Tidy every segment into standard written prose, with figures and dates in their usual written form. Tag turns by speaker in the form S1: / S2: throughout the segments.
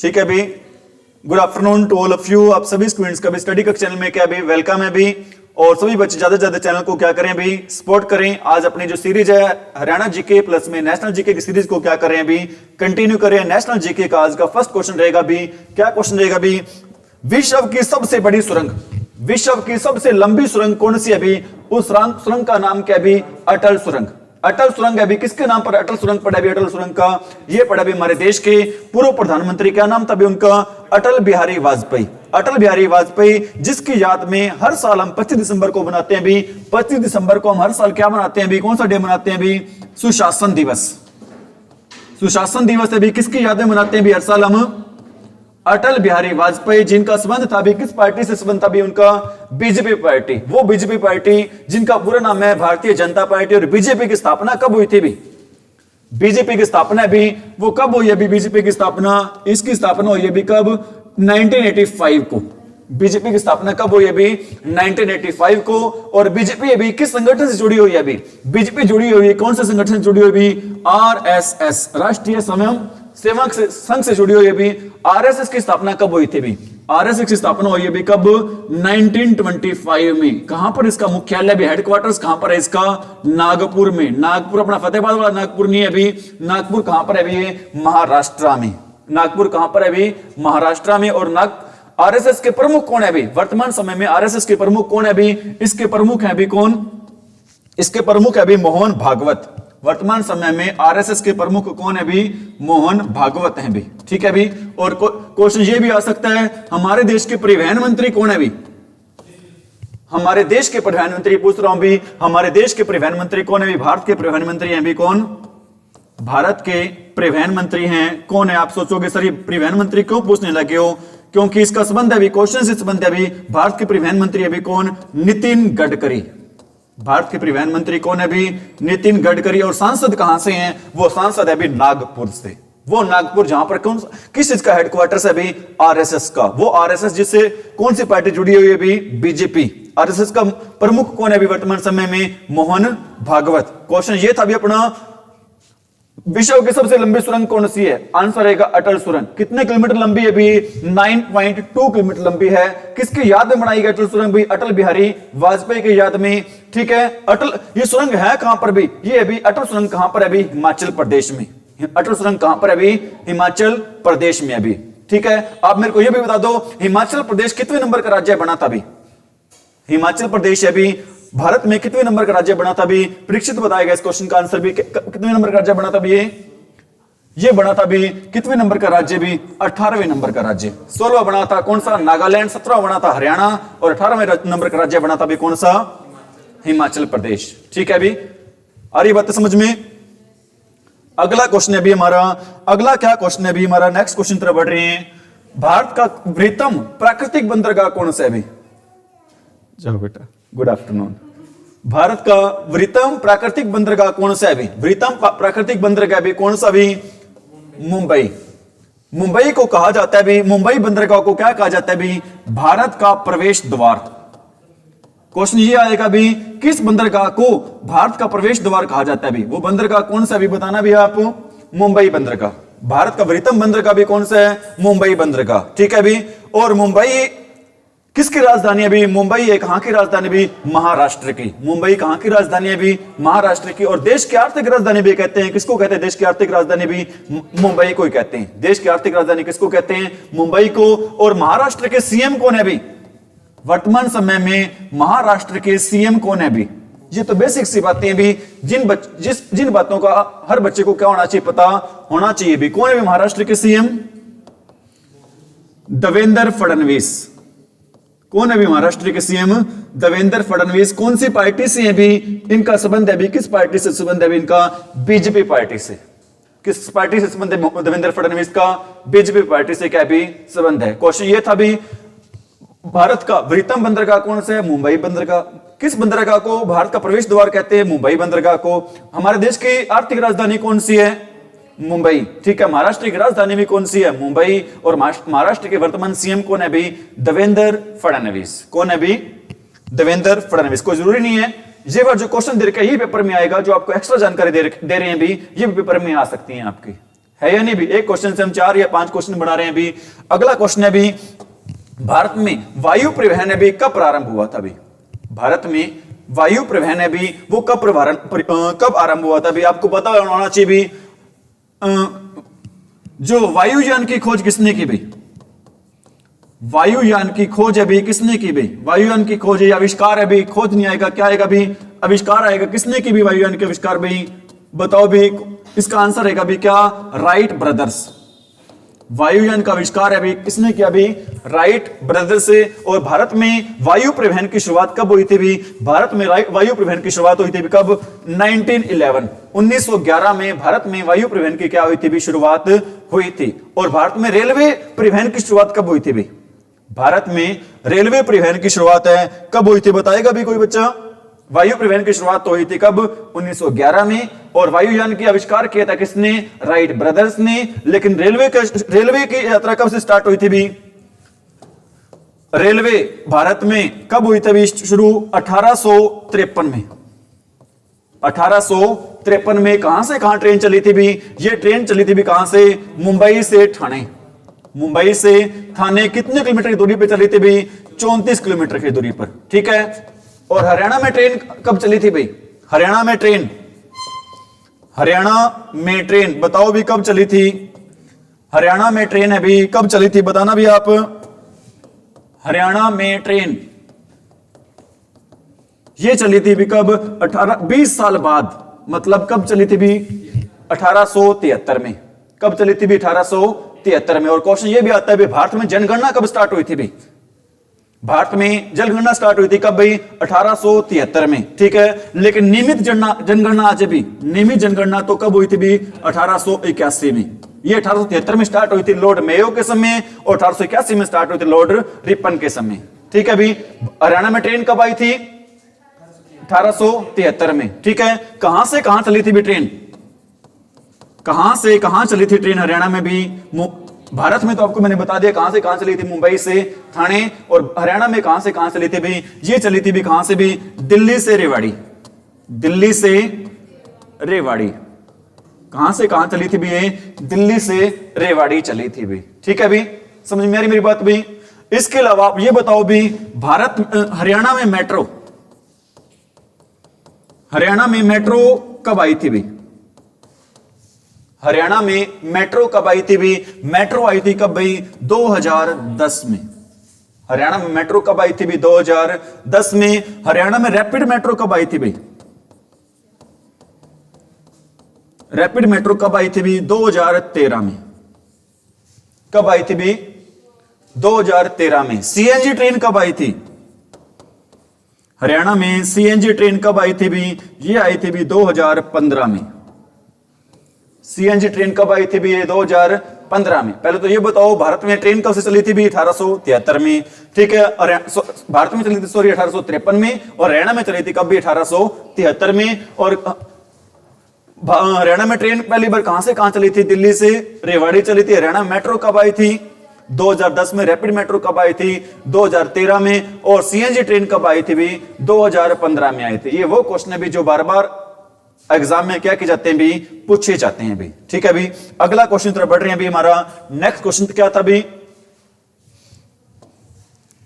S1: ठीक है भी। Good afternoon to all of you. आप सभी स्टूडेंट्स का भी स्टडी कक्ष चैनल में क्या भी वेलकम है भी। और सभी बच्चे ज्यादा से ज्यादा चैनल को क्या करें भी, सपोर्ट करें। आज अपनी जो सीरीज है हरियाणा जीके प्लस में नेशनल जीके की सीरीज को क्या करें भी, कंटिन्यू करें। नेशनल जीके का आज का फर्स्ट क्वेश्चन रहेगा भी, क्या क्वेश्चन रहेगा भी, विश्व की सबसे बड़ी सुरंग, विश्व की सबसे लंबी सुरंग कौन सी है भी, उस सुरंग का नाम क्या भी, अटल सुरंग। अटल सुरंग है भी, किसके नाम पर अटल सुरंग पड़ा भी, अटल सुरंग का ये पड़ा भी हमारे देश के पूर्व प्रधानमंत्री, क्या नाम था भी उनका, अटल बिहारी वाजपेयी। अटल बिहारी वाजपेयी जिसकी याद में हर साल हम 25 दिसंबर को बनाते हैं भी। 25 दिसंबर को हम हर साल क्या मनाते हैं भी, कौन सा डे मनाते हैं भी, सुशासन दिवस। सुशासन दिवस है भी, किसकी याद में मनाते हैं भी हर साल हम, अटल बिहारी वाजपेयी जिनका संबंध था भी, किस पार्टी से संबंध था भी उनका, बीजेपी पार्टी। वो बीजेपी पार्टी जिनका पूरा नाम है भारतीय जनता पार्टी। और बीजेपी की स्थापना कब हुई थी भी, बीजेपी की स्थापना भी वो कब हुई है भी, बीजेपी की स्थापना, इसकी स्थापना हुई है भी कब, 1985 को। बीजेपी की स्थापना कब हुई है भी, 1985 को। और बीजेपी अभी किस संगठन से जुड़ी हुई है अभी, बीजेपी जुड़ी हुई है कौन से संगठन से जुड़ी हुई भी, आरएसएस, राष्ट्रीय स्वयं सेवक संघ से जुड़ी हुई है भी। आरएसएस की स्थापना कब हुई थी भी, आरएसएस की स्थापना हुई है भी कब, 1925 में। कहां पर इसका मुख्यालय भी, हेडक्वार्टर्स कहां पर है इसका, नागपुर में। नागपुर अपना फतेहाबाद वाला नागपुर नहीं है भी, नागपुर कहां पर है भी, ये महाराष्ट्र में। नागपुर कहां पर है भी, महाराष्ट्र में। और आरएसएस के प्रमुख कौन है भी, वर्तमान समय में आरएसएस के प्रमुख कौन है भी, इसके प्रमुख है भी कौन, इसके प्रमुख है भी मोहन भागवत। वर्तमान समय में आरएसएस के प्रमुख कौन है भी, मोहन भागवत हैं भी। ठीक है भी। और क्वेश्चन ये भी आ सकता है, हमारे देश के परिवहन मंत्री कौन है भी, हमारे देश के प्रधानमंत्री पूछ रहा हूं भी, हमारे देश के परिवहन मंत्री कौन है भी, भारत के परिवहन मंत्री हैं भी कौन, भारत के परिवहन मंत्री हैं कौन है। आप सोचोगे सर ये परिवहन मंत्री क्यों पूछने लगे हो, क्योंकि इसका संबंध है भी, क्वेश्चन से संबंध है भी, भारत के परिवहन मंत्री अभी कौन, नितिन गडकरी। भारत के परिवहन मंत्री कौन है भी, नितिन गडकरी। और सांसद कहां से हैं, वो सांसद है भी नागपुर से। वो नागपुर जहां पर कौन, किस चीज का हेडक्वार्टर्स है भी, आरएसएस का। वो आरएसएस जिससे कौन सी पार्टी जुड़ी हुई है भी, बीजेपी। आरएसएस का प्रमुख कौन है भी वर्तमान समय में, मोहन भागवत। क्वेश्चन ये था भी अपना, विश्व की सबसे लंबी सुरंग कौन सी है, आंसर रहेगा अटल सुरंग। कितने किलोमीटर लंबी है भी, 9.2 किलोमीटर लंबी है। किसकी याद में बनाई गई अटल सुरंग भी, अटल बिहारी वाजपेयी की याद में। ठीक है। अटल, ये सुरंग है कहां पर भी, ये अभी अटल सुरंग कहां पर है अभी, हिमाचल प्रदेश में। अटल सुरंग कहां पर है अभी, हिमाचल प्रदेश में अभी। ठीक है। आप मेरे को यह भी बता दो, हिमाचल प्रदेश कितने नंबर का राज्य बना था अभी, हिमाचल प्रदेश अभी भारत में कितने नंबर का राज्य बना था भी, परीक्षित बताएगा इस क्वेश्चन का आंसर भी, कितने नंबर का राज्य बना था भी, ये बना था भी कितने नंबर का राज्य भी, 18वें नंबर का राज्य। 16वां बना था कौन सा, नागालैंड। 17वां बना था हरियाणा। और 18वें नंबर का राज्य बना था भी कौन सा, हिमाचल प्रदेश। ठीक है अभी, आ रही बात समझ में। अगला क्वेश्चन है भी हमारा, अगला क्या क्वेश्चन है भी हमारा, नेक्स्ट क्वेश्चन तरफ बढ़ रहे हैं। भारत का वृहत्तम प्राकृतिक बंदरगाह कौन सा है भी, जाओ बेटा, गुड आफ्टरनून। भारत का वृहत्तम प्राकृतिक बंदरगाह कौन सा है भी, वृहत्तम प्राकृतिक बंदरगाह भी कौन सा भी, मुंबई। मुंबई को कहा जाता है भी, मुंबई बंदरगाह को क्या कहा जाता है भी, भारत का प्रवेश द्वार। क्वेश्चन ये आएगा भी, किस बंदरगाह को भारत का प्रवेश द्वार कहा जाता है भी, वो बंदरगाह कौन सा भी बताना भी आप, मुंबई बंदरगाह। भारत का वृहत्तम बंदरगाह भी कौन सा है, मुंबई बंदरगाह। ठीक है भी। और मुंबई किसकी राजधानी है भी, मुंबई है कहां की राजधानी भी, महाराष्ट्र की। मुंबई कहां की राजधानी है भी, महाराष्ट्र की। और देश की आर्थिक राजधानी भी कहते हैं, किसको कहते हैं देश की आर्थिक राजधानी भी, मुंबई को ही कहते हैं। देश की आर्थिक राजधानी किसको कहते हैं, मुंबई को। और महाराष्ट्र के सीएम कौन है भी, वर्तमान समय में महाराष्ट्र के सीएम कौन है भी। ये तो बेसिक सी बातें भी, जिन बातों का हर बच्चे को क्या होना चाहिए, पता होना चाहिए भी। कौन है भी महाराष्ट्र के सीएम, देवेंद्र फडणवीस। कौन है भी महाराष्ट्र के सीएम, देवेंद्र फडणवीस। कौन सी पार्टी से है भी, इनका संबंध है भी, किस पार्टी से संबंध है भी इनका, बीजेपी पार्टी से। किस पार्टी से संबंध है देवेंद्र फडणवीस का, बीजेपी पार्टी से क्या भी संबंध है। क्वेश्चन ये था भी, भारत का वृहत्तम बंदरगाह कौन सा है, मुंबई बंदरगाह। किस बंदरगाह को भारत का प्रवेश द्वार कहते हैं, मुंबई बंदरगाह को। हमारे देश की आर्थिक राजधानी कौन सी है, मुंबई। ठीक है। महाराष्ट्र की राजधानी भी कौन सी है, मुंबई। और महाराष्ट्र के वर्तमान सीएम कौन है भी, देवेंद्र फडणवीस। कौन है भी, देवेंद्र फडणवीस। कोई जरूरी नहीं है, ये बार जो क्वेश्चन दे रखा है ये पेपर में आएगा, जो आपको एक्स्ट्रा जानकारी दे रहे हैं भी, ये पेपर में आ सकती है आपकी, है या नहीं भी? एक क्वेश्चन से हम 4 या 5 क्वेश्चन बना रहे हैं अभी। अगला क्वेश्चन है अभी, भारत में वायु परिवहन अभी कब प्रारंभ हुआ था? अभी भारत में वायु परिवहन अभी वो कब आरंभ हुआ था? अभी आपको पता होना चाहिए भी, जो वायुयान की खोज किसने की भाई? वायुयान की खोज अभी किसने की भाई? वायुयान की खोज या आविष्कार है भाई, खोज नहीं आएगा, क्या आएगा भाई? आविष्कार आएगा। किसने की भी वायुयान के आविष्कार भाई? बताओ भी, इसका आंसर है भी क्या? Wright brothers. वायुयान का आविष्कार है भी किसने किया भी? राइट ब्रदर्स से। और भारत में वायु परिवहन की शुरुआत कब हुई थी भी? भारत में वायु परिवहन की शुरुआत हुई थी भी कब? 1911, 1911 में भारत में वायु परिवहन की क्या हुई थी भी? शुरुआत हुई थी। और भारत में रेलवे परिवहन की शुरुआत कब हुई थी भी? भारत में रेलवे परिवहन की शुरुआत है कब हुई थी? बताएगा भी कोई बच्चा? वायु परिवहन की शुरुआत तो हुई थी कब? 1911 में। और वायुयान की आविष्कार किया था किसने? राइट ब्रदर्स ने। लेकिन रेलवे की यात्रा कब से स्टार्ट हुई थी भी? रेलवे भारत में कब हुई थी शुरू? 1853 में। 1853 में कहां से कहां ट्रेन चली थी भी? ये ट्रेन चली थी भी कहां से? मुंबई से ठाणे। मुंबई से ठाणे कितने किलोमीटर की दूरी पर चली थी भी? 34 किलोमीटर की दूरी पर, ठीक है। और हरियाणा में ट्रेन कब चली थी भाई? हरियाणा में ट्रेन बताओ भी कब चली थी? हरियाणा में ट्रेन है भी कब चली थी? बताना भी आप। हरियाणा में ट्रेन ये चली थी भी कब? 20 साल बाद। मतलब कब चली थी भी? 1873 में। कब चली थी भी? 1873 में। और क्वेश्चन ये भी आता है भी, भारत में जनगणना कब स्टार्ट हुई थी भी? भारत में जनगणना स्टार्ट हुई थी कब भाई? 1873 में, ठीक है। लेकिन नियमित जनगणना आज भी, नियमित जनगणना तो कब हुई थी भी? 1881 में। ये 1873 में स्टार्ट हुई थी लॉर्ड मेयो के समय, और 1881 में स्टार्ट हुई थी लॉर्ड रिपन के समय, ठीक है। अभी हरियाणा में ट्रेन कब आई थी? 1873 में, ठीक है। कहां से कहां चली थी भी ट्रेन? कहां से कहां चली थी ट्रेन हरियाणा में भी? भारत में तो आपको मैंने बता दिया कहां से कहां चली थी, मुंबई से ठाणे। और हरियाणा में कहां से कहां चली थी भी? ये चली थी भी कहां से भी? दिल्ली से रेवाड़ी। दिल्ली से रेवाड़ी। कहां से कहां चली थी भी? ये दिल्ली से रेवाड़ी चली थी भी, ठीक है भी। समझ में आ रही मेरी बात भी? इसके अलावा आप ये बताओ भी, हरियाणा में मेट्रो, हरियाणा में मेट्रो कब आई थी भी? हरियाणा में मेट्रो कब आई थी भी? मेट्रो आई थी कब भाई? 2010 में। हरियाणा में मेट्रो कब आई थी भी? 2010 में। हरियाणा में रैपिड मेट्रो कब आई थी भाई? रैपिड मेट्रो कब आई थी भी? 2013 में। कब आई थी भी? 2013 में। सीएनजी ट्रेन कब आई थी? हरियाणा में सीएनजी ट्रेन कब आई थी भी? ये आई थी भी 2015 में। सीएनजी ट्रेन कब आई थी भी? 2015 में। पहले तो ये बताओ, भारत में ट्रेन कब से चली थी भी? 1873 में, ठीक है। भारत में चली थी 1853 में। और हरियाणा में चली थी कब भी? 1873 में। और हरियाणा में ट्रेन पहली बार कहां से कहां चली थी? दिल्ली से रेवाड़ी चली थी। हरियाणा मेट्रो कब आई थी? 2010 में। रैपिड मेट्रो कब आई थी? 2013 में। और सीएनजी ट्रेन कब आई थी भी? 2015 में आई थी। ये वो क्वेश्चन है भी जो बार बार एग्जाम में क्या किए जाते हैं भी? पूछे जाते हैं भी, ठीक है भी। अगला क्वेश्चन तरफ बढ़ रहे हैं भी। हमारा नेक्स्ट क्वेश्चन क्या था भी?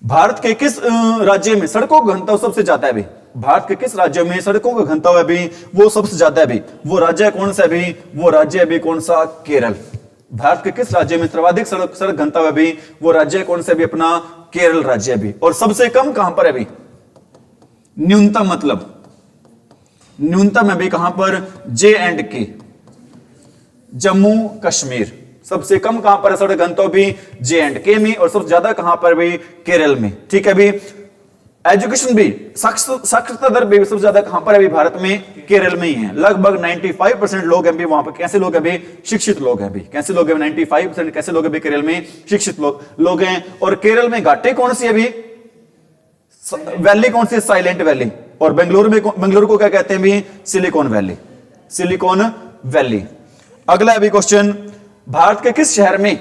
S1: भारत के किस राज्य में सड़कों का घनत्व सबसे ज्यादा है भी? भारत के किस राज्य में सड़कों का घनत्व है भी वो सबसे ज्यादा है भी? वो राज्य कौन सा है भी? वो राज्य है भी कौन सा? केरल। भारत के किस राज्य में सर्वाधिक सड़क घनत्व है भी? वो राज्य कौन सा भी? अपना केरल राज्य है भी। और सबसे कम कहां पर है भी? न्यूनतम, मतलब न्यूनतम है भी कहां पर? J&K, जम्मू कश्मीर। सबसे कम कहां पर है सड़क घनत्व भी? J&K में। और सबसे ज्यादा कहां पर भी? केरल में, ठीक है भी। एजुकेशन भी, साक्षरता दर भी सबसे ज्यादा कहां पर है भी? भारत में केरल में ही है। लगभग 95% लोग हैं भी वहां पर। कैसे लोग हैं भी? शिक्षित लोग हैं भी। कैसे लोग हैं? 95% कैसे लोग हैं भी? केरल में शिक्षित लोग हैं। और केरल में घाटी कौन सी है भी? वैली कौन सी? Silent valley. और बेंगलुरु को क्या कहते हैं भी? Silicon valley. Silicon valley. अगला है भी क्वेश्चन, भारत के किस शहर में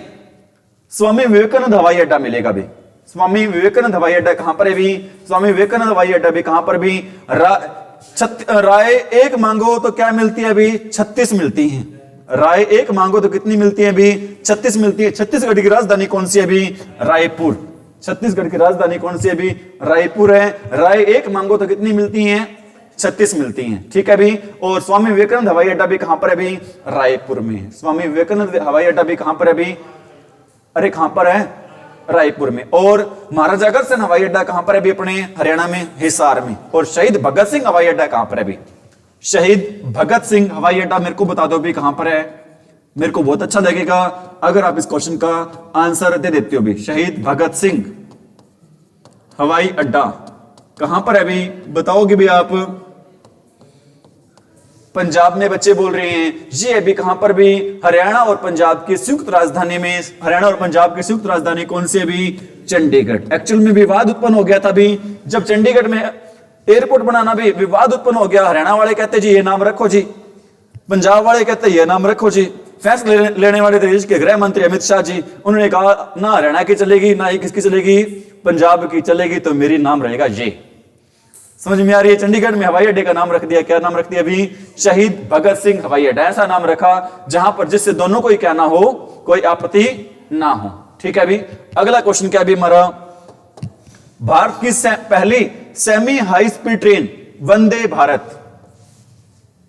S1: स्वामी विवेकानंद हवाई अड्डा मिलेगा भी? स्वामी विवेकानंद हवाई अड्डा कहां पर है भी? स्वामी विवेकानंद हवाई अड्डा भी कहां पर भी? राय एक मांगो तो क्या मिलती है भी? 36 मिलती हैं। राय एक मांगो तो कितनी मिलती है अभी? 36 मिलती है। छत्तीसगढ़ की राजधानी कौन सी है अभी? रायपुर। छत्तीसगढ़ की राजधानी कौन सी अभी? रायपुर है। राय एक मांगो तो कितनी मिलती हैं? 36 मिलती हैं। ठीक है अभी। और स्वामी विवेकानंद हवाई अड्डा भी कहां पर है अभी? रायपुर में। स्वामी विवेकानंद हवाई अड्डा भी कहां पर है अभी? अरे कहां पर है? रायपुर में। और महाराजा अग्रसेन हवाई अड्डा कहां पर है अभी? अपने हरियाणा में, हिसार में। और शहीद भगत सिंह हवाई अड्डा कहां पर है अभी? शहीद भगत सिंह हवाई अड्डा मेरे को बता दो अभी कहां पर है। मेरे को बहुत अच्छा लगेगा अगर आप इस क्वेश्चन का आंसर दे देते हो भी। शहीद भगत सिंह हवाई अड्डा कहां पर है अभी? बताओगे भी आप। पंजाब में बच्चे बोल रहे हैं ये अभी कहां पर भी? हरियाणा और पंजाब की संयुक्त राजधानी में। हरियाणा और पंजाब की संयुक्त राजधानी कौन सी अभी? चंडीगढ़। एक्चुअल में विवाद उत्पन्न हो गया था अभी जब चंडीगढ़ में एयरपोर्ट बनाना भी विवाद उत्पन्न हो गया। हरियाणा वाले कहते जी ये नाम रखो जी, पंजाब वाले कहते ये नाम रखो जी। फैसले लेने वाले देश के गृह मंत्री अमित शाह जी, उन्होंने कहा ना हरियाणा की चलेगी ना ही किसकी चलेगी, पंजाब की चलेगी, तो मेरी नाम रहेगा ये। समझ में आ रही है? चंडीगढ़ में हवाई अड्डे का नाम रख दिया। क्या नाम रख दिया अभी? शहीद भगत सिंह हवाई अड्डा। ऐसा नाम रखा जहां पर जिससे दोनों को क्या ना हो, कोई आपत्ति ना हो। ठीक है अभी। अगला क्वेश्चन क्या अभी हमारा? भारत की पहली semi high speed train Vande Bharat.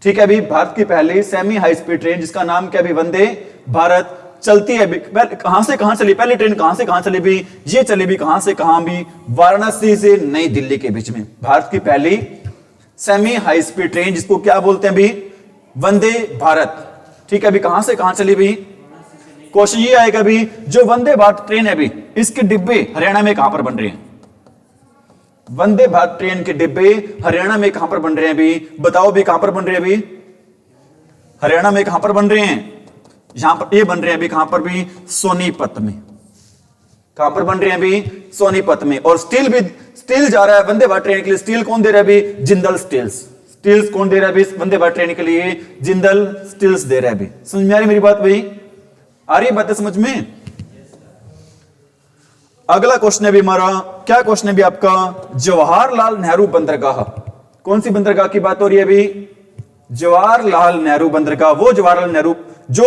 S1: ठीक है अभी। भारत की पहली सेमी हाई स्पीड ट्रेन जिसका नाम क्या अभी? वंदे भारत चलती है अभी। कहां से कहां चली? पहली ट्रेन कहां से कहां चली भी? ये चली भी कहां से कहां भी? वाराणसी से नई दिल्ली के बीच में। भारत की पहली सेमी हाई स्पीड ट्रेन जिसको क्या बोलते हैं अभी? वंदे भारत। ठीक है अभी। कहां से कहां चली भी? क्वेश्चन ये आएगा अभी जो वंदे भारत ट्रेन है अभी इसके डिब्बे हरियाणा में कहां पर बन रहे हैं? वंदे भारत ट्रेन के डिब्बे हरियाणा में कहां पर बन रहे हैं अभी? बताओ भी कहां पर बन रहे हैं अभी? हरियाणा में कहां पर बन रहे हैं? यहां पर ये बन रहे हैं अभी कहां पर भी? सोनीपत में। कहां पर बन रहे हैं अभी? सोनीपत में। और स्टील भी, स्टील जा रहा है वंदे भारत ट्रेन के लिए। स्टील कौन दे रहा है अभी? जिंदल स्टील्स। स्टील्स कौन दे रहा है अभी वंदे भारत ट्रेन के लिए? जिंदल स्टील्स दे रहा है अभी। समझ में आ रही मेरी बात भाई? आ रही बात समझ में? अगला क्वेश्चन है भी हमारा, क्या क्वेश्चन है भी आपका? जवाहरलाल नेहरू बंदरगाह। कौन सी बंदरगाह की बात हो रही है अभी? जवाहरलाल नेहरू बंदरगाह। वो जवाहरलाल नेहरू जो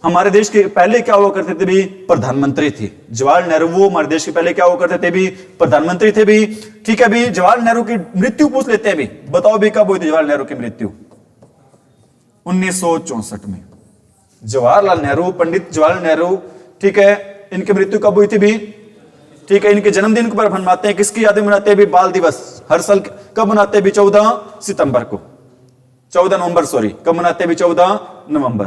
S1: हमारे देश के पहले क्या हुआ करते थे भी? प्रधानमंत्री थे। जवाहरलाल नेहरू वो हमारे देश के पहले क्या हुआ करते थे भी? प्रधानमंत्री थे भी। ठीक है भी। जवाहरलाल नेहरू की मृत्यु पूछ लेते हैं भी। बताओ भी कब हुई थी जवाहरलाल नेहरू की मृत्यु? 1964 में। जवाहरलाल नेहरू, पंडित जवाहरलाल नेहरू, ठीक है, इनकी मृत्यु कब हुई थी भी? ठीक है। इनके जन्मदिन पर मनाते हैं, किसकी यादें मनाते हैं भी? बाल दिवस। हर साल कब मनाते हैं भी? 14 सितंबर को। 14 नवंबर, सॉरी, कब मनाते हैं भी? 14 नवंबर।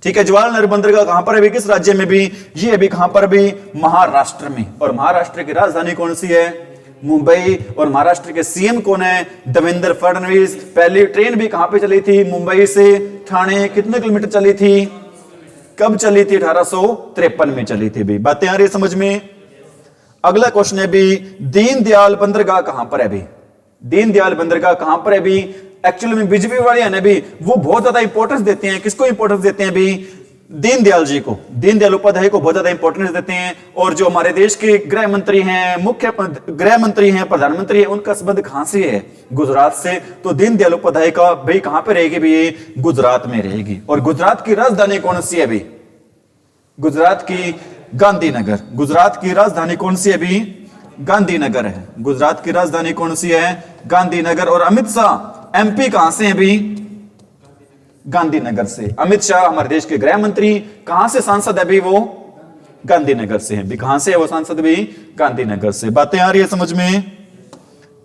S1: ठीक है। जवाहरलाल नेहरू बंदरगाह कहां पर है भी? किस राज्य में भी? ये अभी कहां पर भी? महाराष्ट्र में। और महाराष्ट्र की राजधानी कौन सी है? मुंबई। और महाराष्ट्र के सीएम कौन है? देवेंद्र फडणवीस। पहली ट्रेन भी कहां पे चली थी? मुंबई से ठाणे। कितने किलोमीटर चली थी? कब चली थी? 1853 में चली थी भी। बातें आ रही है समझ में? अगला क्वेश्चन है भी दीनदयाल बंदरगाह कहां पर है भी? दीनदयाल बंदरगाह कहां पर है भी? एक्चुअली में बीजेपी वाले हैं ना भी, वो बहुत ज्यादा इंपॉर्टेंस देते हैं। किसको इंपॉर्टेंस देते हैं भी? दीनदयाल जी को, दीनदयाल उपाध्याय को बहुत ज्यादा इंपॉर्टेंस देते हैं। और जो हमारे देश के गृह मंत्री हैं, मुख्य गृह मंत्री हैं, प्रधानमंत्री हैं, उनका संबंध कहां से है? गुजरात से। तो दीनदयाल उपाध्याय का भाई कहां पे रहेगी भी? ये गुजरात में रहेगी। और गुजरात की राजधानी कौन सी है भी? गुजरात की गांधीनगर। गुजरात की राजधानी कौन सी है भी? गांधीनगर है। गुजरात की राजधानी कौन सी है? गांधीनगर। और अमित शाह एमपी कहां से है भी? गांधीनगर से। अमित शाह हमारे देश के गृह मंत्री कहां से सांसद है भी? वो गांधीनगर से है भी। कहां से है वो सांसद भी? गांधीनगर से। बातें आ रही है समझ में?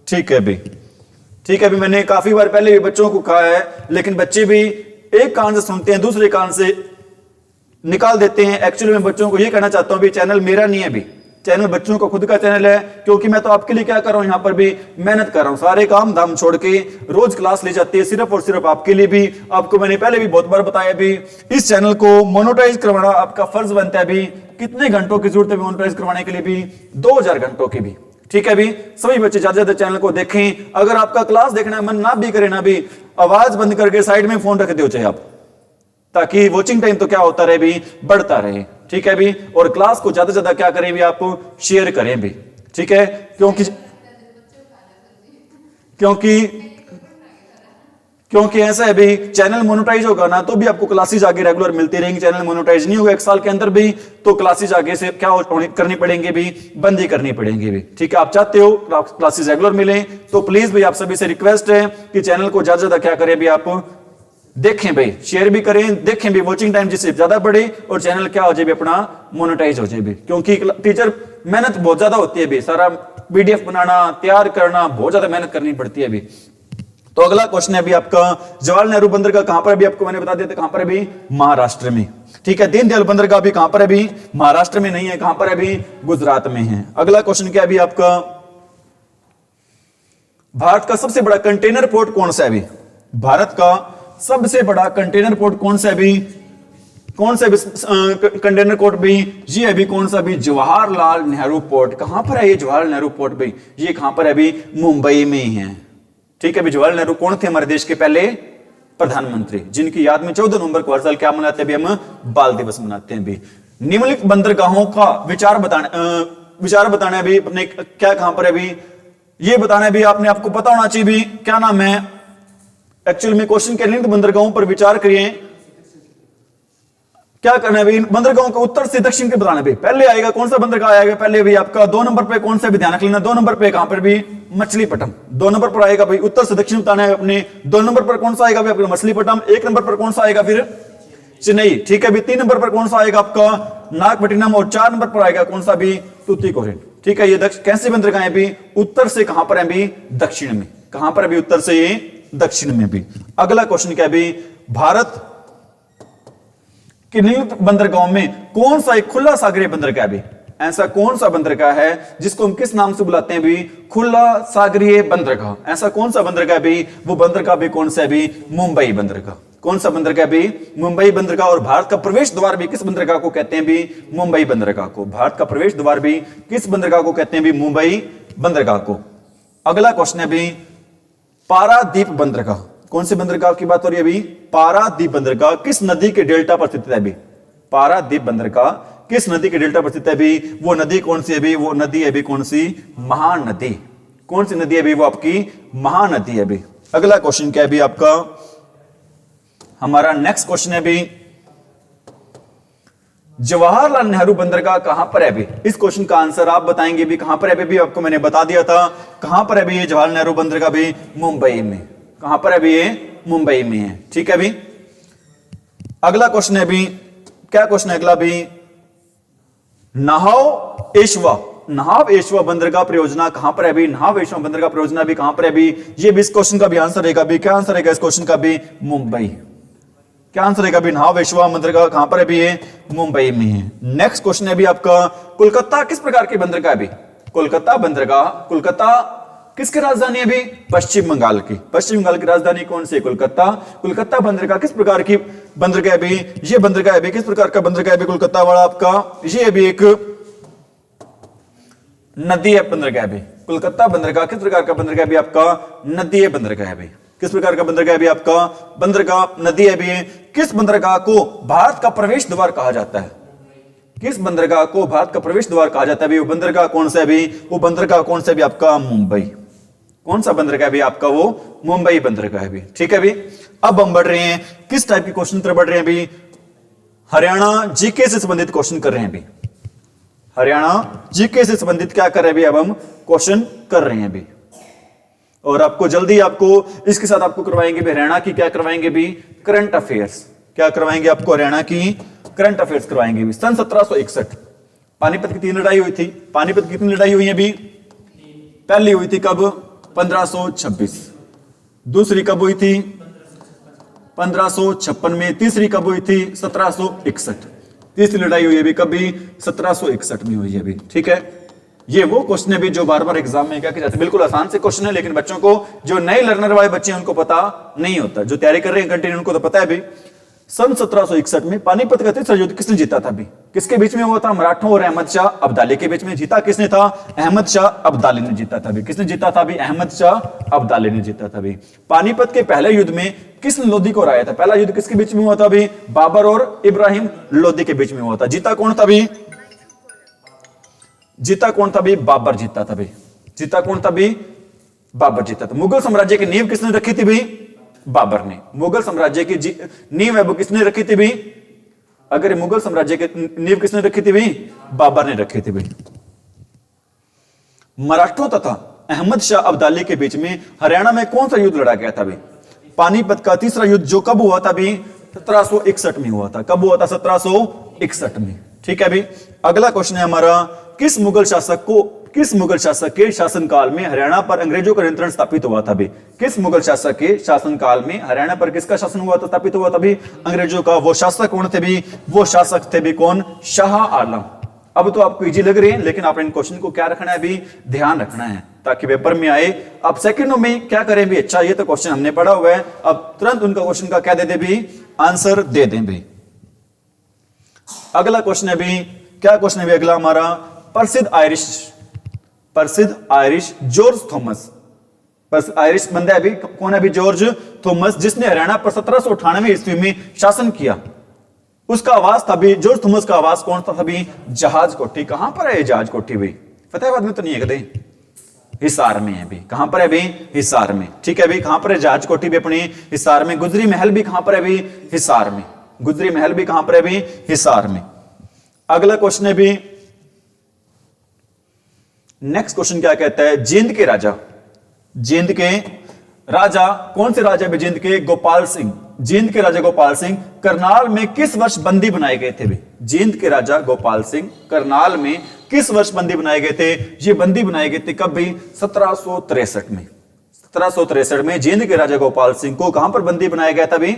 S1: ठीक है भी। ठीक है भी। मैंने काफी बार पहले भी बच्चों को कहा है, लेकिन बच्चे भी एक कान से सुनते हैं, दूसरे कान से निकाल देते हैं। एक्चुअली मैं बच्चों को ये कहना चाहता हूं भी चैनल मेरा नहीं है भी, चैनल बच्चों का खुद का चैनल है। क्योंकि मैं तो आपके लिए क्या कर रहा हूं, यहां पर भी मेहनत कर रहा हूं, सारे काम धाम छोड़ के रोज क्लास ली जाती है सिर्फ और सिर्फ आपके लिए भी। आपको मैंने पहले भी बहुत बार बताया भी, इस चैनल को मोनेटाइज करवाना आपका फर्ज बनता है भी। कितने घंटों की जरूरत है मोनेटाइज करवाने के लिए भी? 2000 घंटों की भी। ठीक है भी। सभी बच्चे ज्यादा ज्यादा चैनल को देखें। अगर आपका क्लास देखना मन ना भी करे ना भी, आवाज बंद करके साइड में फोन रख दो चाहे आप, ताकि वॉचिंग टाइम तो क्या होता रहे भी? बढ़ता रहे। ठीक है भी। और क्लास को ज्यादा से ज्यादा क्या करें भी? आप शेयर करें भी। ठीक है। क्योंकि क्योंकि ऐसा है भी, चैनल मोनेटाइज होगा ना तो भी आपको क्लासेस आगे रेगुलर मिलती रहेंगी। चैनल मोनेटाइज नहीं होगा एक साल के अंदर भी तो क्लासेस आगे से क्या करनी पड़ेंगे भी, बंद ही करनी पड़ेंगी भी। ठीक है, आप चाहते हो क्लासेस रेगुलर मिले तो प्लीज भाई आप सभी से रिक्वेस्ट है कि चैनल को ज्यादा ज्यादा क्या करें भी, आप देखें भाई, शेयर भी करें, देखें भी, वॉचिंग टाइम जिससे ज्यादा बढ़े और चैनल क्या हो जाए भी, अपना मोनेटाइज हो जाए भी। क्योंकि टीचर मेहनत बहुत ज्यादा होती है भी, सारा पीडीएफ बनाना, तैयार करना, बहुत ज्यादा मेहनत करनी पड़ती है अभी। तो अगला क्वेश्चन है अभी आपका, जवाहरलाल नेहरू बंदरगाह कहां पर, अभी आपको मैंने बता दिया था कहां पर अभी, महाराष्ट्र में। ठीक है, दीनदयाल बंदरगाह भी कहां पर है अभी, महाराष्ट्र में नहीं है, कहां पर है अभी, गुजरात में है। अगला क्वेश्चन क्या है अभी आपका, भारत का सबसे बड़ा कंटेनर पोर्ट कौन सा है अभी, भारत का सबसे बड़ा कंटेनर पोर्ट कौन सा है अभी, कौन सा कंटेनर पोर्ट भी, ये अभी कौन सा भी, जवाहरलाल नेहरू पोर्ट। कहां पर है ये जवाहरलाल नेहरू पोर्ट भाई, ये कहां पर है अभी, मुंबई में है। ठीक है, जवाहरलाल नेहरू कौन थे, हमारे देश के पहले प्रधानमंत्री, जिनकी याद में 14 नवंबर को हर साल क्या मनाते हैं, हम बाल दिवस मनाते हैं भी। निम्नलिखित बंदरगाहों का विचार बताना भी अपने क्या, कहां पर है भी, ये बताना है भी, आपने आपको पता होना चाहिए भी, क्या नाम है एक्चुअल में क्वेश्चन के, निम्नलिखित बंदरगाहों पर विचार करिए, क्या करना है भाई, बंदरगाहों को उत्तर से दक्षिण के बताना भी। पहले आएगा कौन सा बंदरगाह आएगा पहले भी आपका, 2 नंबर पे कौन सा भी ध्यान रख लेना, 2 नंबर पे कहां पर भी, मछलीपट्टनम। 2 नंबर पर आएगा भाई, उत्तर से दक्षिण बताना है अपने। 2 नंबर पर कौन सा आएगा भाई आपका, मछलीपट्टनम। 1 नंबर पर कौन सा आएगा फिर, चेन्नई। ठीक है, 3 नंबर पर कौन सा आएगा आपका, नागपट्टिनम। और 4 नंबर पर आएगा कौन सा भी, तूतीकोरिन। ठीक है, ये कैसे बंदरगाह है भी, उत्तर से कहां पर है भी, दक्षिण में। कहां पर है, उत्तर से ये दक्षिण में भी। अगला क्वेश्चन क्या है, भारत के निम्नलिखित बंदरगाहों में कौन सा एक खुला सागरीय बंदरगाह है, ऐसा कौन सा बंदरगाह है जिसको हम किस नाम से बुलाते हैं भी, खुला सागरीय बंदरगाह। ऐसा कौन सा बंदरगाह भी, वो बंदरगाह भी कौन सा भी, मुंबई बंदरगाह। कौन सा बंदरगाह भी, मुंबई बंदरगाह। और भारत का प्रवेश द्वार भी किस बंदरगाह को कहते हैं भी, मुंबई बंदरगाह को। भारत का प्रवेश द्वार भी किस बंदरगाह को कहते हैं भी, मुंबई बंदरगाह को। अगला क्वेश्चन है भी, पारादीप बंदरगाह। कौन से बंदरगाह की बात हो रही है अभी, पारादीप बंदरगाह किस नदी के डेल्टा पर स्थित है अभी, पारादीप बंदरगाह किस नदी के डेल्टा पर स्थित है अभी, वो नदी कौन सी है अभी, वो नदी है अभी कौन सी, महानदी। कौन सी नदी है अभी, वो आपकी महानदी है अभी। अगला क्वेश्चन क्या है अभी आपका, हमारा नेक्स्ट क्वेश्चन है अभी, जवाहरलाल नेहरू बंदरगाह कहां पर है अभी। इस क्वेश्चन का आंसर आप बताएंगे भी, कहां पर है अभी, आपको मैंने बता दिया था कहां पर है अभी, ये जवाहरलाल नेहरू बंदरगाह भी मुंबई में। कहां पर है अभी, ये मुंबई में है। ठीक है अभी। अगला क्वेश्चन है अभी, क्या क्वेश्चन है अगला भी, नाहव एशवा बंदरगाह परियोजना कहां पर है अभी, नाहव एशवा बंदरगाह परियोजना भी कहां पर है अभी, ये भी इस क्वेश्चन का भी आंसर रहेगा अभी। क्या आंसर रहेगा इस क्वेश्चन का भी, मुंबई। क्या आंसर रहेगा अभी, नाहव एशवा बंदरगाह कहां पर है अभी, ये मुंबई में है। नेक्स्ट क्वेश्चन है अभी आपका, कोलकाता किस प्रकार की बंदरगाह है अभी, कोलकाता बंदरगाह, कोलकाता किसकी राजधानी है अभी, पश्चिम बंगाल की। पश्चिम बंगाल की राजधानी कौन सी है, कोलकाता। कोलकाता बंदरगाह किस प्रकार की बंदरगाह है अभी, ये बंदरगाह है अभी किस प्रकार का बंदरगाह है अभी, कोलकाता वाला आपका, ये अभी एक नदी है बंदरगाह है अभी। कोलकाता बंदरगाह किस प्रकार का बंदरगाह है अभी आपका, नदी है बंदरगाह है अभी। किस प्रकार का बंदरगाह है अभी आपका, बंदरगाह नदी है अभी। किस बंदरगाह को भारत का प्रवेश द्वार कहा जाता है, किस बंदरगाह को भारत का प्रवेश द्वार कहा जाता है, वो बंदरगाह कौन सा है भी, वो बंदरगाह कौन सा भी आपका, मुंबई। कौन सा बंदरगाह भी आपका, वो मुंबई बंदरगाह है भी। ठीक है भी। अब हम बढ़ रहे हैं किस टाइप के क्वेश्चन तरफ बढ़ रहे हैं अभी, हरियाणा जीके से संबंधित क्वेश्चन कर रहे हैं अभी। हरियाणा जीके से संबंधित क्या कर रहे हैं अभी, अब हम क्वेश्चन कर रहे हैं अभी। और आपको जल्दी आपको इसके साथ आपको करवाएंगे भी, हरियाणा की क्या करवाएंगे भी, करंट अफेयर्स। क्या करवाएंगे आपको, हरियाणा की करंट अफेयर्स करवाएंगे भी। सन 1761 पानीपत की 3 लड़ाई हुई थी। पानीपत की कितनी लड़ाई हुई है अभी, पहली हुई थी कब, 1526। दूसरी कब हुई थी, 1556 में। तीसरी कब हुई थी, 1761। तीसरी लड़ाई हुई है अभी कभी, 1761 में हुई है अभी। ठीक है, ये वो क्वेश्चन है भी जो बार बार एग्जाम में क्या जाते हैं। बिल्कुल आसान से क्वेश्चन है, लेकिन बच्चों को, जो नए लर्नर वाले बच्चे हैं उनको पता नहीं होता, जो तैयारी कर रहे हैं कंटिन्यू उनको तो पता है भी। सन 1761 में पानीपत का तीसरा युद्ध किसने जीता था अभी, किसके बीच में हुआ था, मराठों और अहमद शाह अब्दाली के बीच में। जीता किसने था, अहमद शाह अब्दाली ने जीता था अभी। किसने जीता था अभी, अहमद शाह अब्दाली ने जीता था अभी। पानीपत के पहले युद्ध में किसने लोधी को हराया था, पहला युद्ध किसके बीच में हुआ था अभी, बाबर और इब्राहिम लोधी के बीच में हुआ था। जीता कौन था अभी, जीता कौन था अभी, बाबर जीता था अभी। जीता कौन था अभी, बाबर जीता था। मुगल साम्राज्य की नींव किसने रखी थी भाई, बाबर ने। मुगल साम्राज्य की नींव है वो किसने रखी थी भी? अगर मुगल साम्राज्य की नींव किसने रखी थी भी? बाबर ने रखी थी भी। मराठों तथा अहमद शाह अब्दाली के बीच में हरियाणा में कौन सा युद्ध लड़ा गया था भी? पानीपत का तीसरा युद्ध, जो कब हुआ था भी? 1761 में हुआ था। कब हुआ था? 1761 में। ठीक है भी। अगला क्वेश्चन है हमारा, किस मुगल शासक के शासनकाल में हरियाणा पर अंग्रेजों का नियंत्रण स्थापित हुआ था भी? किस मुगल शासक के शासनकाल में हरियाणा पर किसका शासन हुआ था, स्थापित हुआ था भी? अंग्रेजों का। वो शासक कौन थे भी? वो शासक थे भी कौन? शाह आलम। अब तो आपको इजी लग रही है, लेकिन आपने इन क्वेश्चन को क्या रखना है भी? ध्यान रखना है, ताकि पेपर में आए। अब सेकंडों में क्या करें भी? अच्छा, ये तो क्वेश्चन हमने पढ़ा हुआ है, अब तुरंत उनका क्वेश्चन का क्या दे दे भी? आंसर दे दें भी। अगला क्वेश्चन है भी, क्या क्वेश्चन है भी अगला हमारा? प्रसिद्ध आयरिश जॉर्ज थॉमस, आयरिश बंदा है भी, कौन है भी? जॉर्ज थॉमस, जिसने हरियाणा पर 1798 ईस्वी में शासन किया। उसका आवास था भी, जॉर्ज थॉमस का आवास कौन सा था भी? जहाज कोठी। कहां पर है जहाज कोठी भी? फतेहाबाद में तो नहीं है कदे, हिसार में है भी। कहां पर है भी? हिसार में। ठीक है भी। कहां पर है जहाज कोठी भी? अपनी हिसार में। गुजरी महल भी कहां पर है भी? हिसार में। गुजरी महल भी कहां पर है भी? हिसार में। अगला क्वेश्चन है भी, नेक्स्ट क्वेश्चन क्या कहता है? जींद के राजा कौन से राजा भी? जींद के गोपाल सिंह। जींद के राजा गोपाल सिंह करनाल में किस वर्ष बंदी बनाए गए थे भी? जींद के राजा गोपाल सिंह करनाल में किस वर्ष बंदी बनाए गए थे? ये बंदी बनाए गए थे कब भी? 1763 में। 1763 में जींद के राजा गोपाल सिंह को कहां पर बंदी बनाया गया था भी?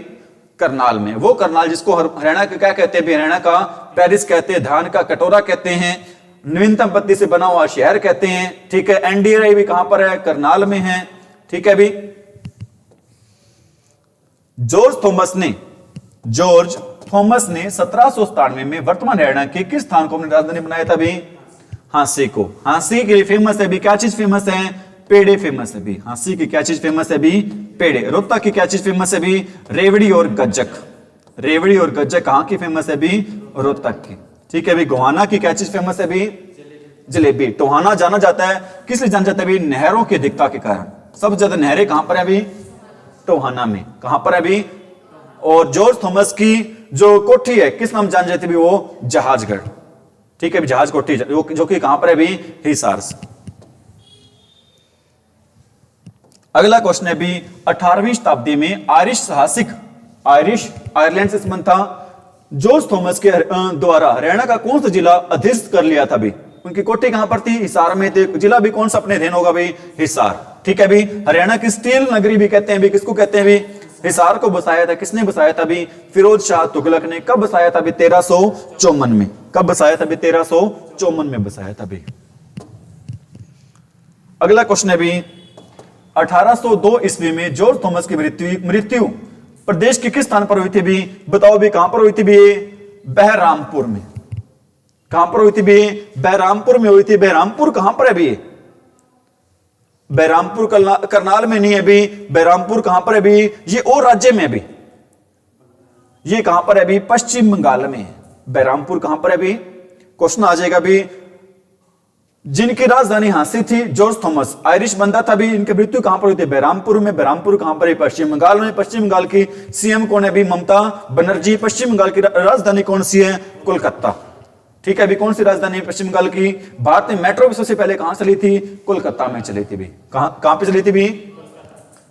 S1: करनाल में। वो करनाल जिसको हरियाणा का क्या कहते हैं? हरियाणा का पेरिस कहते हैं, धान का कटोरा कहते हैं, नवीनतम पत्ती से बना हुआ शहर कहते हैं। ठीक है। एनडीए भी कहां पर है? करनाल में है। ठीक है भी। जॉर्ज थॉमस ने 1797 में वर्तमान हरियाणा के किस स्थान को अपनी राजधानी बनाया था भी? हांसी को। हांसी के लिए फेमस है भी, क्या चीज फेमस है? पेड़े फेमस है भी। हांसी की क्या चीज फेमस है भी? पेड़े। रोहतक की क्या चीज फेमस है भी? रेवड़ी और गज्जक। रेवड़ी और गज्जक कहां की फेमस है भी? रोहतक की। ठीक है भी। गोहाना की क्या चीज फेमस है भी? जलेबी। टोहाना जाना जाता है, किस लिए जाना जाता है भी? नहरों की अधिकता के कारण। सबसे ज्यादा नहरें कहां पर है भी? टोहाना में। कहां पर है भी? और जॉर्ज थॉमस की जो कोठी है किस नाम जान जाती है भी? वो जहाजगढ़। ठीक है, जहाज कोठी जो कि कहां पर है भी? हिसार से। अगला क्वेश्चन है भी, 18वीं शताब्दी में आयरलैंड से संबंध था। जॉर्ज थॉमस के द्वारा हरियाणा का कौन सा जिला अधिस्थ कर लिया था भी? उनकी कोठी कहां पर थी? हिसार में थी। जिला भी कौन सा अपने अधीन होगा भी? हिसार। ठीक है भी। हरियाणा की स्टील नगरी भी कहते हैं भी। किसको कहते हैं भी? हिसार को बसाया था। किसने बसाया था भी? फिरोज शाह तुगलक ने। कब बसाया था भी? 1354 में। कब बसाया था भी? 1354 में बसाया था भी। अगला क्वेश्चन है भी, 1802 ईस्वी में जॉर्ज थॉमस की मृत्यु प्रदेश के किस स्थान पर हुई थी भी? बताओ भी, कहां पर हुई थी भी? बहरामपुर में। कहां पर हुई थी भी? बहरामपुर में हुई थी। बहरामपुर कहां पर है भी? बहरामपुर करनाल में नहीं है भी। बहरामपुर कहां पर है भी? ये और राज्य में भी। ये कहां पर है भी? पश्चिम बंगाल में है। बहरामपुर कहां पर है भी? क्वेश्चन आ जाएगा भी। जिनकी राजधानी हांसी थी, जॉर्ज थॉमस आयरिश बंदा था भी, इनकी मृत्यु कहां पर हुई थी? बहरामपुर में। बहरामपुर कहां पर है? पश्चिम बंगाल में। पश्चिम बंगाल की सीएम कौन है भी? ममता बनर्जी। पश्चिम बंगाल की राजधानी कौन सी है? कोलकाता। ठीक है भी। कौन सी राजधानी है पश्चिम बंगाल की? भारत में मेट्रो भी सबसे पहले कहां चली थी? कोलकाता में चली थी भी। कहां पे चली थी भी?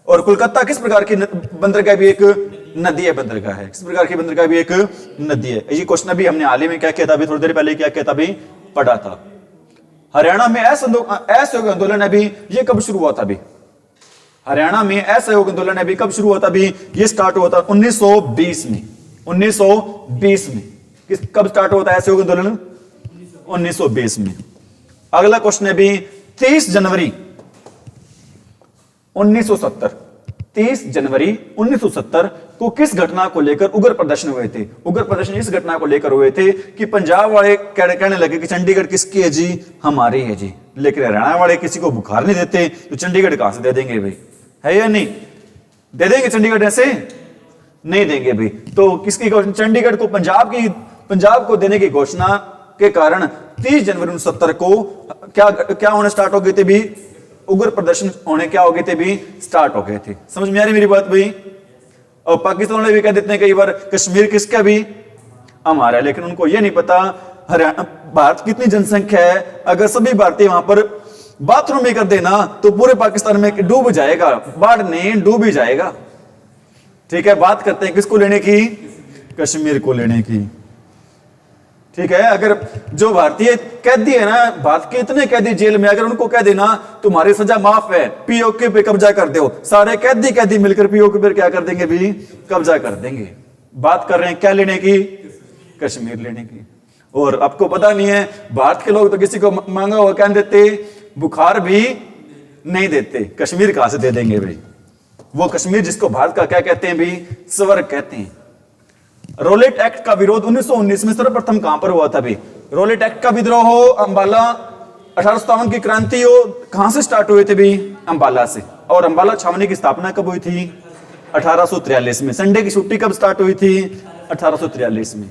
S1: और कोलकाता किस प्रकार की बंदरगाह भी? एक नदी है, बंदरगाह है। किस प्रकार की बंदरगाह भी? एक नदी है। ये क्वेश्चन भी हमने हाल ही में क्या किया था अभी थोड़ी देर पहले? क्या किया था भी? पढ़ा था। हरियाणा में असहयोग आंदोलन है भी, ये कब शुरू हुआ था भी? हरियाणा में असहयोग आंदोलन है भी, कब शुरू हुआ था भी? ये स्टार्ट हुआ था 1920 में। 1920 में। कब स्टार्ट होता है असहयोग आंदोलन? 1920 में। अगला क्वेश्चन है भी, 30 जनवरी 1970 30 जनवरी 1970 को किस घटना को लेकर उग्र प्रदर्शन हुए थे? उग्र प्रदर्शन इस घटना को लेकर हुए थे कि पंजाब वाले कहने लगे कि चंडीगढ़ किसकी है जी? हमारी है जी। लेकिन हरियाणा वाले किसी को बुखार नहीं देते, तो चंडीगढ़ कहां से दे देंगे भाई? है या नहीं? दे देंगे चंडीगढ़? ऐसे नहीं देंगे भाई। तो किसकी घोषणा? चंडीगढ़ को पंजाब को देने की घोषणा के कारण 30 जनवरी 1970 को क्या होने स्टार्ट हो गए थे भी? उग्र प्रदर्शन होने क्या हो गए थे भी? स्टार्ट हो गए थे। समझ में आ रही मेरी बात भाई? और पाकिस्तान वाले भी कह देते हैं कई बार कश्मीर किसका भी हमारा है, लेकिन उनको ये नहीं पता हरियाणा भारत की कितनी जनसंख्या है। अगर सभी भारतीय वहां पर बाथरूम में कर देना तो पूरे पाकिस्तान में डूब जाएगा, बाढ़ नहीं डूब ही जाएगा। ठीक है, बात करते हैं किसको लेने की, कश्मीर को लेने की। ठीक है, अगर जो भारतीय कैदी है ना, भारत के इतने कैदी जेल में, अगर उनको कह देना तुम्हारी सजा माफ है, पीओके पे कब्जा कर दो, सारे कैदी मिलकर पीओके पे क्या कर देंगे भी, कब्जा कर देंगे। बात कर रहे हैं क्या लेने की, कश्मीर लेने की। और आपको पता नहीं है, भारत के लोग तो किसी को मांगा हुआ क्या देते, बुखार भी नहीं देते, कश्मीर कहां से दे देंगे भाई। वो कश्मीर जिसको भारत का क्या कहते हैं भी, स्वर्ग कहते हैं। रोलेट एक्ट का विरोध 1919 में सर्वप्रथम कहां पर हुआ था भी, रोलेट एक्ट का विद्रोह हो, अंबाला 1857 की क्रांति हो, कहां से स्टार्ट हुए थे भी, अंबाला से। और अंबाला छावनी की स्थापना कब हुई थी, 1843 में। संडे की छुट्टी कब स्टार्ट हुई थी, 1843 में।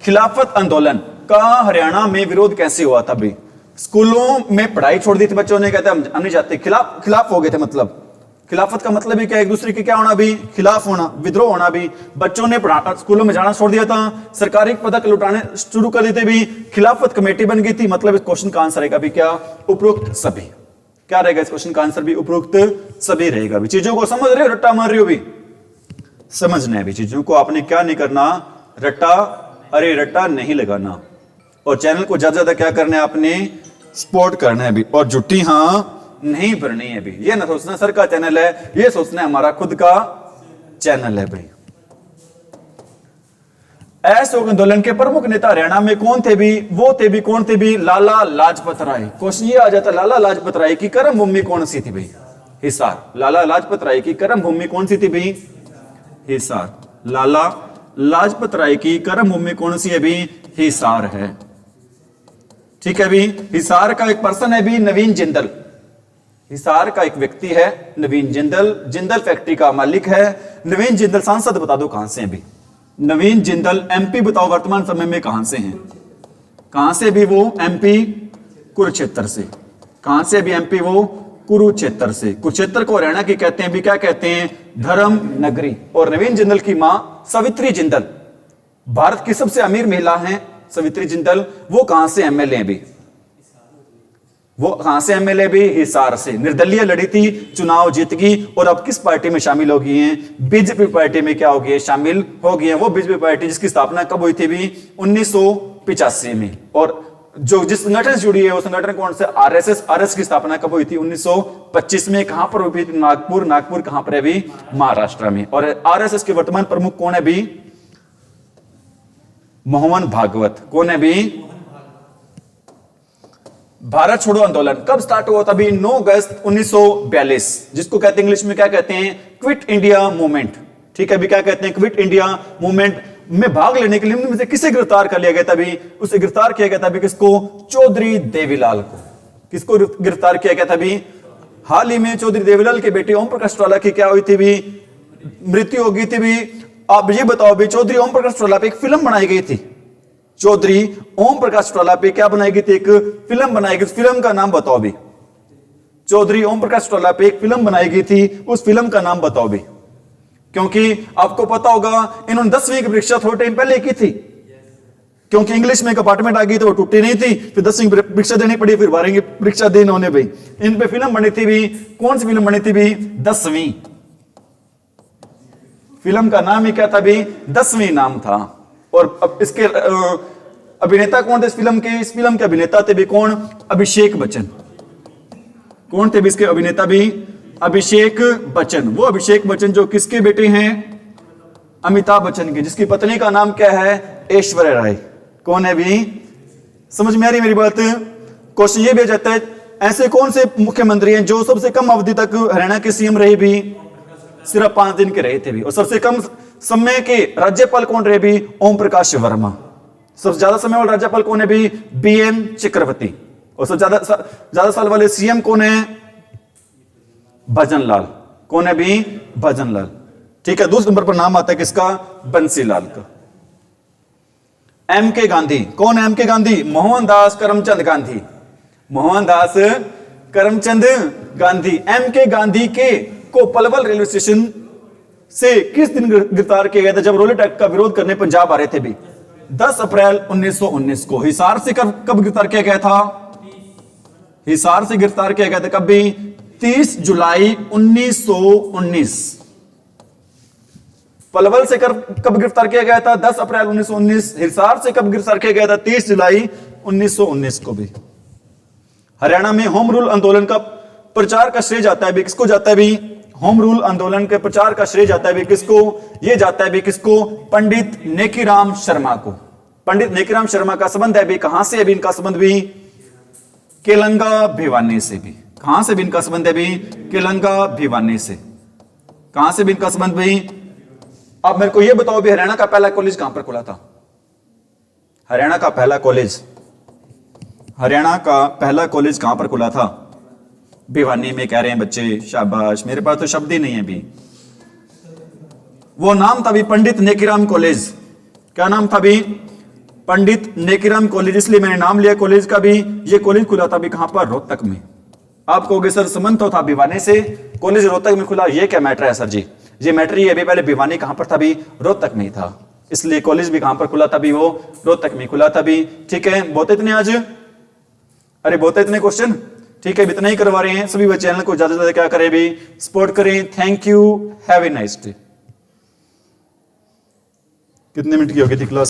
S1: खिलाफत आंदोलन का हरियाणा में विरोध कैसे हुआ था भी, स्कूलों में पढ़ाई छोड़ दी थी बच्चों ने, कहते हम नहीं जाते, खिलाफ हो गए थे। मतलब खिलाफत का मतलब ही क्या, एक दूसरे के क्या होना भी, खिलाफ होना, विद्रोह होना भी। बच्चों ने स्कूलों में जाना छोड़ दिया था, सरकारी पदक लुटाने शुरू कर देते भी, खिलाफत कमेटी बन गई थी। मतलब इस क्वेश्चन का आंसर रहेगा भी क्या, उपरोक्त सभी। क्या रहेगा इस क्वेश्चन का आंसर भी, उपरोक्त सभी रहेगा भी। चीजों को समझ रहे हो, रट्टा मार रहे हो भी, समझना है भी चीजों को। आपने क्या नहीं करना, रट्टा, अरे रट्टा नहीं लगाना। और चैनल को ज्यादा ज्यादा क्या करना है, आपने सपोर्ट करना है भी, और जुट्टी हाँ नहीं भरनी है भी। ये ना सोचना सर का चैनल है, ये सोचना है हमारा खुद का चैनल है भाई। असहयोग आंदोलन के प्रमुख नेता हरियाणा में कौन थे भी, वो थे भी कौन थे भी, लाला लाजपत राय। क्वेश्चन ये आ जाता, लाला लाजपत राय की कर्म भूमि कौन सी थी भाई, हिसार। लाला लाजपत राय की कर्म भूमि कौन सी थी भाई, हिसार। लाला लाजपत राय की कर्म भूमि कौन सी है भी, हिसार है। ठीक है भी, हिसार का एक पर्सन है भी, नवीन जिंदल। हिसार का एक व्यक्ति है नवीन जिंदल, जिंदल फैक्ट्री का मालिक है। नवीन जिंदल सांसद बता दो कहां से हैं भी, नवीन जिंदल एमपी बताओ वर्तमान समय में कहां से हैं, कहां से भी वो एमपी, कुरुक्षेत्र से। कहां से भी एमपी वो, कुरुक्षेत्र से। कुरुक्षेत्र को हरियाणा की कहते हैं भी, क्या कहते हैं, धर्म नगरी। और नवीन जिंदल की मां सवित्री जिंदल, भारत की सबसे अमीर महिला हैं सवित्री जिंदल। वो कहां से एमएलए हैं भी, वो कहां से एमएलए भी, हिसार से। निर्दलीय लड़ी थी, चुनाव जीत गई, और अब किस पार्टी में शामिल हो गई हैं, बीजेपी पार्टी में क्या हो गई है, शामिल हो गई है। वो बीजेपी पार्टी जिसकी स्थापना कब हुई थी भी, 1985 में। और जो जिस संगठन से जुड़ी है वो संगठन कौन से, आरएसएस। आरएसएस की स्थापना कब हुई थी, 1925 में। कहां पर हुई थी, नागपुर। नागपुर कहां पर है भी, महाराष्ट्र में। और आरएसएस के वर्तमान प्रमुख कौन है भी, मोहन भागवत। कौन है भी, भारत छोड़ो आंदोलन कब स्टार्ट हुआ था भी, 9 अगस्त 1942, जिसको कहते हैं इंग्लिश में क्या कहते हैं, क्विट इंडिया मूवमेंट। ठीक है भी, क्या कहते हैं, क्विट इंडिया मूवमेंट में भाग लेने के लिए उनमें से किसे गिरफ्तार कर लिया गया था भी, उसे गिरफ्तार किया गया था भी किसको, चौधरी देवीलाल को। किसको गिरफ्तार किया गया था भी, हाल ही में चौधरी देवीलाल के बेटे ओम प्रकाश चौटाला की क्या हुई थी भी, मृत्यु हो गई थी भी। आप ये बताओ भी, चौधरी ओम प्रकाश चौटाला पे एक फिल्म बनाई गई थी, चौधरी ओम प्रकाश चौटाला पे क्या बनाई गई थी, एक फिल्म बनाई गई। उस फिल्म का नाम बताओ भी, चौधरी ओम प्रकाश चौटाला पे एक फिल्म बनाई गई थी, उस फिल्म का नाम बताओ भी। क्योंकि आपको पता होगा इन्होंने 10वीं की परीक्षा थोड़े टाइम पहले की थी, क्योंकि इंग्लिश में कंपार्टमेंट आ गई तो वो टूटी नहीं थी, फिर 10वीं परीक्षा देनी पड़ी, फिर 12वीं की परीक्षा देने होने भाई। इन पे फिल्म बनी थी भी, कौन सी फिल्म बनी थी भी, 10वीं। फिल्म का नाम ही क्या था भी, 10वीं नाम था। और अब इसके अभिनेता कौन थे इस फिल्म के, इस फिल्म के अभिनेता थे भी कौन, अभिषेक बच्चन। कौन थे भी इसके अभिनेता भी, अभिषेक बच्चन। वो अभिषेक बच्चन जो किसके बेटे हैं, अमिताभ बच्चन के, जिसकी पत्नी का नाम क्या है, ऐश्वर्या राय। कौन है भी, समझ में आ रही मेरी बात। क्वेश्चन ये भी जाता है, ऐसे कौन से मुख्यमंत्री हैं जो सबसे कम अवधि तक हरियाणा के सीएम रहे भी, सिर्फ 5 दिन के रहे थे भी। और सबसे कम समय के राज्यपाल कौन रहे भी, ओम प्रकाश वर्मा। सबसे ज्यादा समय वाले राज्यपाल कौन है भी, बीएन चक्रवर्ती। और सबसे ज्यादा साल वाले सीएम कौन है, भजनलाल। कौन है भी, भजनलाल। ठीक है, दूसरे नंबर पर नाम आता है किसका, बंसीलाल का। एम के गांधी। कौन है एम के गांधी, मोहनदास करमचंद गांधी। मोहनदास करमचंद गांधी। एम के गांधी के को पलवल रेलवे स्टेशन से किस दिन गिरफ्तार किया गया था जब रोलेट एक्ट का विरोध करने पंजाब आ रहे थे भी? 10 अप्रैल 1919 को। हिसार से कब गिरफ्तार किया गया था? हिसार से गिरफ्तार किया गया था कब भी? 30 जुलाई 1919। पलवल से कब गिरफ्तार किया गया था? 10 अप्रैल 1919। हिसार से कब गिरफ्तार किया गया था? 30 जुलाई 1919 को भी। हरियाणा में होम रूल आंदोलन का प्रचार का श्रेय जाता है भी किसको जाता है भी? होम रूल आंदोलन के प्रचार का श्रेय जाता है भी किसको? यह जाता है भी किसको? पंडित नेकीराम शर्मा को। पंडित नेकीराम शर्मा का संबंध है भी कहां से है भी इनका संबंध भी? केलंगा भिवानी से भी। कहां से भी इनका संबंध है भी? केलंगा भिवानी से। कहां से भी इनका संबंध भी? अब मेरे को यह बताओ भी हरियाणा का पहला कॉलेज कहां पर खुला था? हरियाणा का पहला कॉलेज, हरियाणा का पहला कॉलेज कहां पर खुला था? भिवानी में कह रहे हैं बच्चे, शाबाश। मेरे पास तो शब्द ही नहीं है भी। वो नाम था भी पंडित नेकीराम कॉलेज। क्या नाम था भी? पंडित नेकीराम कॉलेज। इसलिए मैंने नाम लिया कॉलेज का भी। ये कॉलेज खुला था भी कहां पर? रोहतक में। आप कहोगे सर संबंध तो था भिवानी से, कॉलेज रोहतक में खुला, ये क्या मैटर है सर जी? ये मैटर ये अभी पहले भिवानी कहां पर था भी? रोहतक में ही था। इसलिए कॉलेज भी कहां पर खुला था भी? वो रोहतक में खुला था भी। ठीक है, बहुत इतने आज, अरे बहुत इतने क्वेश्चन। ठीक है, इतना ही करवा रहे हैं सभी बच्चे। चैनल को ज्यादा से ज्यादा क्या करें भी? सपोर्ट करें। Thank you, have a nice day. कितने मिनट की होगी थी क्लास?